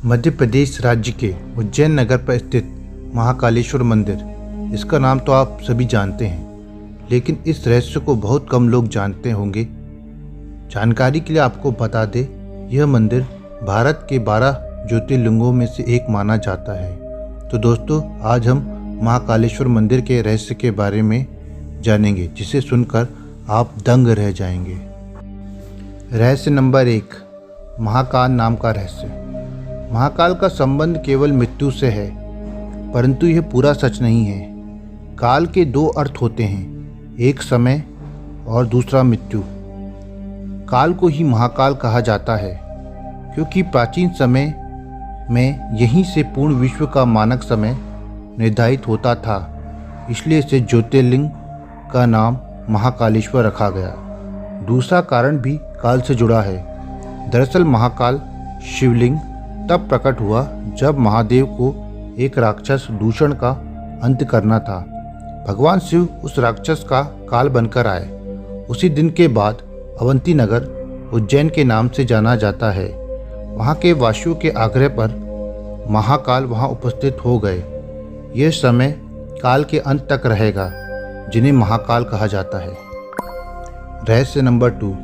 मध्य प्रदेश राज्य के उज्जैन नगर पर स्थित महाकालेश्वर मंदिर, इसका नाम तो आप सभी जानते हैं, लेकिन इस रहस्य को बहुत कम लोग जानते होंगे। जानकारी के लिए आपको बता दें, यह मंदिर भारत के 12 ज्योतिर्लिंगों में से एक माना जाता है। तो दोस्तों, आज हम महाकालेश्वर मंदिर के रहस्य के बारे में जानेंगे, जिसे सुनकर आप दंग रह जाएंगे। रहस्य नंबर 1, महाकाल नाम का रहस्य। महाकाल का संबंध केवल मृत्यु से है, परंतु यह पूरा सच नहीं है। काल के 2 अर्थ होते हैं, एक समय और दूसरा मृत्यु। काल को ही महाकाल कहा जाता है, क्योंकि प्राचीन समय में यहीं से पूर्ण विश्व का मानक समय निर्धारित होता था, इसलिए इसे ज्योतिर्लिंग का नाम महाकालेश्वर रखा गया। दूसरा कारण भी काल से जुड़ा है। दरअसल महाकाल शिवलिंग तब प्रकट हुआ जब महादेव को एक राक्षस दूषण का अंत करना था। भगवान शिव उस राक्षस का काल बनकर आए। उसी दिन के बाद अवंती नगर उज्जैन के नाम से जाना जाता है। वहाँ के वासियों के आग्रह पर महाकाल वहाँ उपस्थित हो गए। यह समय काल के अंत तक रहेगा, जिन्हें महाकाल कहा जाता है। रहस्य नंबर 2,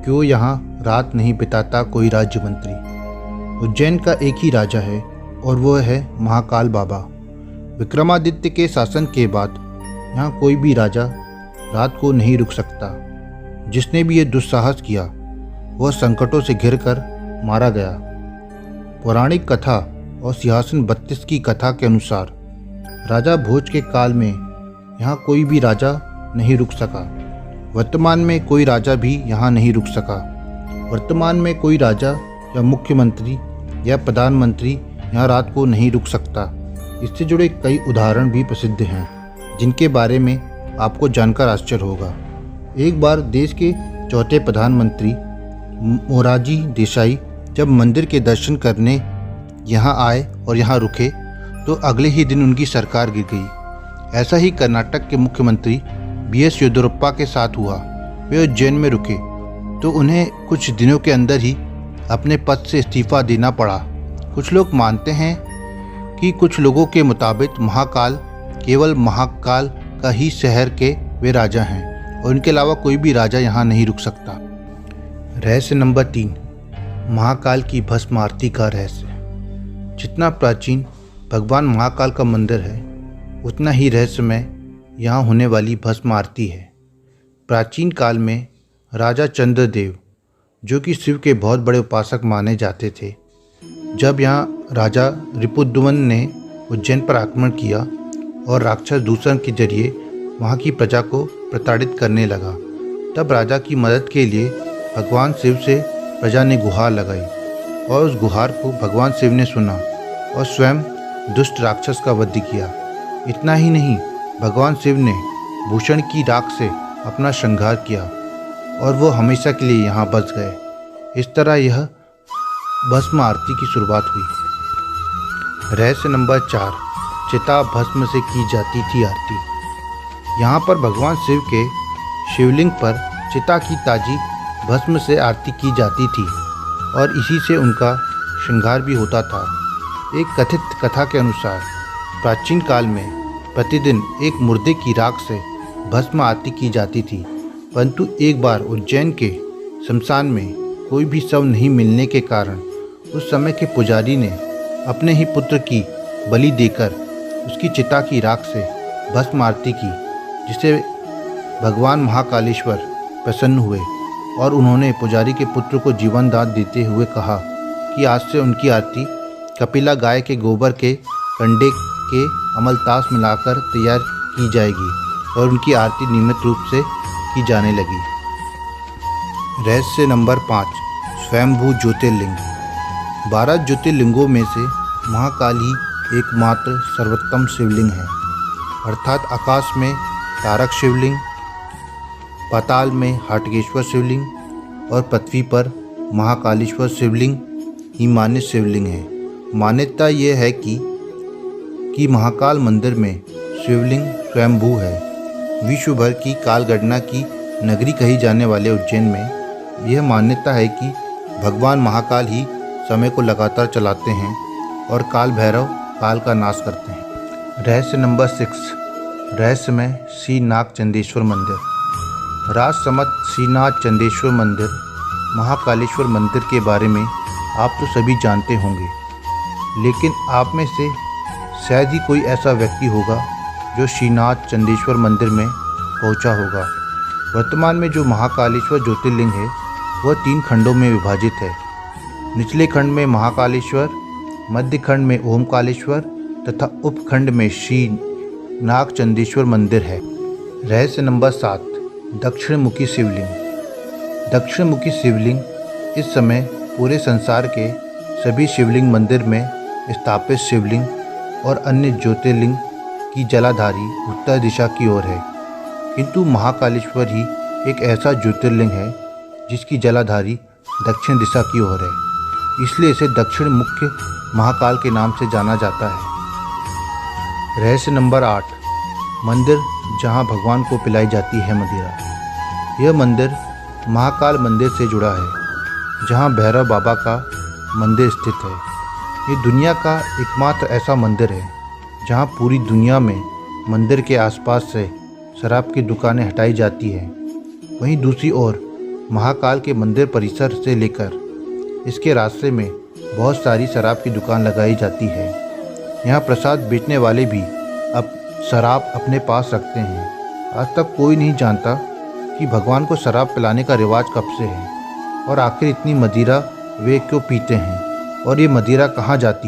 क्यों यहाँ रात नहीं बिताता कोई राज्य मंत्री। उज्जैन का एक ही राजा है और वह है महाकाल बाबा। विक्रमादित्य के शासन के बाद यहाँ कोई भी राजा रात को नहीं रुक सकता। जिसने भी ये दुस्साहस किया वह संकटों से घिरकर मारा गया। पौराणिक कथा और सिंहासन 32 की कथा के अनुसार राजा भोज के काल में यहाँ कोई भी राजा नहीं रुक सका। वर्तमान में कोई राजा भी यहाँ नहीं रुक सका। वर्तमान में कोई राजा या मुख्यमंत्री या प्रधानमंत्री यहाँ रात को नहीं रुक सकता। इससे जुड़े कई उदाहरण भी प्रसिद्ध हैं, जिनके बारे में आपको जानकर आश्चर्य होगा। एक बार देश के चौथे प्रधानमंत्री मोरारजी देसाई जब मंदिर के दर्शन करने यहाँ आए और यहाँ रुके, तो अगले ही दिन उनकी सरकार गिर गई। ऐसा ही कर्नाटक के मुख्यमंत्री BS येदियुरप्पा के साथ हुआ। वे उज्जैन में रुके तो उन्हें कुछ दिनों के अंदर ही अपने पद से इस्तीफा देना पड़ा। कुछ लोग मानते हैं कि कुछ लोगों के मुताबिक महाकाल केवल महाकाल का ही शहर के वे राजा हैं और इनके अलावा कोई भी राजा यहाँ नहीं रुक सकता। रहस्य नंबर 3, महाकाल की भस्म आरती का रहस्य। जितना प्राचीन भगवान महाकाल का मंदिर है, उतना ही रहस्यमय यहाँ होने वाली भस्म आरती है। प्राचीन काल में राजा चंद्रदेव, जो कि शिव के बहुत बड़े उपासक माने जाते थे, जब यहाँ राजा रिपुदमन ने उज्जैन पर आक्रमण किया और राक्षस दूषण के जरिए वहाँ की प्रजा को प्रताड़ित करने लगा, तब राजा की मदद के लिए भगवान शिव से प्रजा ने गुहार लगाई और उस गुहार को भगवान शिव ने सुना और स्वयं दुष्ट राक्षस का वध किया। इतना ही नहीं, भगवान शिव ने भूषण की राख से अपना श्रृंगार किया और वो हमेशा के लिए यहाँ बस गए। इस तरह यह भस्म आरती की शुरुआत हुई। रहस्य नंबर 4, चिता भस्म से की जाती थी आरती। यहाँ पर भगवान शिव के शिवलिंग पर चिता की ताजी भस्म से आरती की जाती थी और इसी से उनका श्रृंगार भी होता था। एक कथित कथा के अनुसार प्राचीन काल में प्रतिदिन एक मुर्दे की राख से भस्म आरती की जाती थी, परंतु एक बार उज्जैन के शमशान में कोई भी शव नहीं मिलने के कारण उस समय के पुजारी ने अपने ही पुत्र की बलि देकर उसकी चिता की राख से भस्म आरती की, जिससे भगवान महाकालेश्वर प्रसन्न हुए और उन्होंने पुजारी के पुत्र को जीवन दान देते हुए कहा कि आज से उनकी आरती कपिला गाय के गोबर के कंडे के अमलतास मिलाकर तैयार की जाएगी और उनकी आरती नियमित रूप से की जाने लगी। रहस्य नंबर 5, स्वयंभू ज्योतिर्लिंग। 12 ज्योतिर्लिंगों में से महाकाल ही एकमात्र सर्वोत्तम शिवलिंग है, अर्थात आकाश में तारक शिवलिंग, पाताल में हाटकेश्वर शिवलिंग और पृथ्वी पर महाकालेश्वर शिवलिंग ही मान्य शिवलिंग है। मान्यता यह है कि महाकाल मंदिर में शिवलिंग स्वयंभू है। विश्व भर की काल गणना की नगरी कही जाने वाले उज्जैन में यह मान्यता है कि भगवान महाकाल ही समय को लगातार चलाते हैं और काल भैरव काल का नाश करते हैं। रहस्य नंबर 6, रहस्यमय श्रीनाग चंदेश्वर मंदिर। राजसमंद श्रीनाथ चंदेश्वर मंदिर महाकालेश्वर मंदिर के बारे में आप तो सभी जानते होंगे, लेकिन आप में से शायद ही कोई ऐसा व्यक्ति होगा जो श्रीनाथ चंदेश्वर मंदिर में पहुंचा होगा। वर्तमान में जो महाकालेश्वर ज्योतिर्लिंग है वह 3 खंडों में विभाजित है। निचले खंड में महाकालेश्वर, मध्य खंड में ओमकालेश्वर तथा उपखंड में श्रीनाग चंदेश्वर मंदिर है। रहस्य नंबर 7, दक्षिण मुखी शिवलिंग। दक्षिण मुखी शिवलिंग इस समय पूरे संसार के सभी शिवलिंग मंदिर में स्थापित शिवलिंग और अन्य ज्योतिर्लिंग की जलाधारी उत्तर दिशा की ओर है, किंतु महाकालेश्वर ही एक ऐसा ज्योतिर्लिंग है जिसकी जलाधारी दक्षिण दिशा की ओर है, इसलिए इसे दक्षिण मुख्य महाकाल के नाम से जाना जाता है। रहस्य नंबर 8, मंदिर जहां भगवान को पिलाई जाती है मदिरा। यह मंदिर महाकाल मंदिर से जुड़ा है, जहां भैरव बाबा का मंदिर स्थित है। ये दुनिया का एकमात्र ऐसा मंदिर है जहां पूरी दुनिया में मंदिर के आसपास से शराब की दुकानें हटाई जाती हैं। वहीं दूसरी ओर महाकाल के मंदिर परिसर से लेकर इसके रास्ते में बहुत सारी शराब की दुकान लगाई जाती है। यहाँ प्रसाद बेचने वाले भी अब शराब अपने पास रखते हैं। आज तक कोई नहीं जानता कि भगवान को शराब पिलाने का रिवाज कब से है और आखिर इतनी मदिरा वे क्यों पीते हैं और ये मदिरा कहाँ जाती है।